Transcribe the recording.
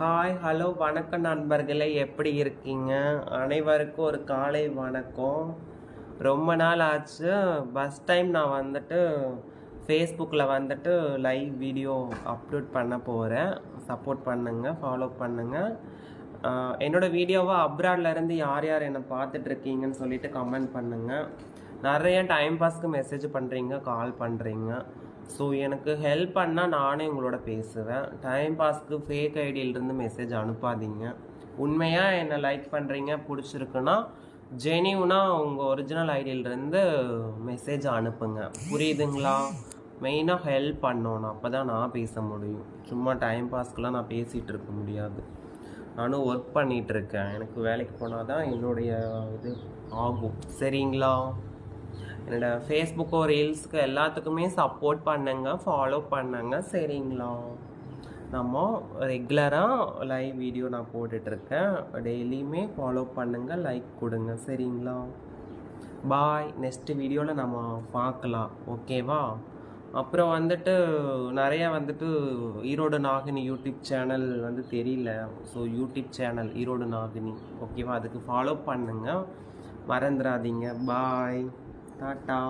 Hi hello வணக்கம் நண்பர்களே, எப்படி இருக்கீங்க? அனைவருக்கும் ஒரு காலை வணக்கம். ரொம்ப நாள் ஆச்சு. ஃபஸ்ட் டைம் நான் வந்துட்டு ஃபேஸ்புக்கில் வந்துட்டு லைவ் வீடியோ அப்லோட் பண்ண போகிறேன். சப்போர்ட் பண்ணுங்கள், ஃபாலோ பண்ணுங்கள். என்னோடய வீடியோவை அப்ராட்லேருந்து யார் யார் என்னை பார்த்துட்ருக்கீங்கன்னு சொல்லிட்டு கமெண்ட் பண்ணுங்கள். நிறைய டைம் பாஸ்க்கு மெசேஜ் பண்ணுறீங்க, கால் பண்ணுறீங்க. ஸோ எனக்கு ஹெல்ப் பண்ணால் நானே உங்களோட பேசுவேன். டைம் பாஸ்க்கு ஃபேக் ஐடியிலிருந்து மெசேஜ் அனுப்பாதீங்க. உண்மையாக என்னை லைக் பண்ணுறீங்க, பிடிச்சிருக்குன்னா ஜெனியூனாக உங்கள் ஒரிஜினல் ஐடியிலிருந்து மெசேஜ் அனுப்புங்க. புரியுதுங்களா? மெயினாக ஹெல்ப் பண்ணணும், அப்போ தான் நான் பேச முடியும். சும்மா டைம் பாஸ்க்கெலாம் நான் பேசிகிட்டு இருக்க முடியாது. நானும் ஒர்க் பண்ணிகிட்ருக்கேன். எனக்கு வேலைக்கு போனால் தான் என்னுடைய இது ஆகும். சரிங்களா? என்னோடய ஃபேஸ்புக்கோ ரீல்ஸுக்கு எல்லாத்துக்குமே சப்போர்ட் பண்ணுங்க, ஃபாலோ பண்ணுங்க. சரிங்களா? நம்ம ரெகுலராக லைவ் வீடியோ நான் போட்டுட்ருக்கேன். டெய்லியுமே ஃபாலோ பண்ணுங்கள், லைக் கொடுங்க. சரிங்களா? பாய். நெக்ஸ்ட் வீடியோவில் நம்ம பார்க்கலாம். ஓகேவா? அப்புறம் வந்துட்டு நிறையா வந்துட்டு ஈரோடு நாகினி யூடியூப் சேனல் வந்து தெரியல. ஸோ யூடியூப் சேனல் ஈரோடு நாகினி, ஓகேவா? அதுக்கு ஃபாலோ பண்ணுங்கள், மறந்துடாதீங்க. பாய், டாட்டா.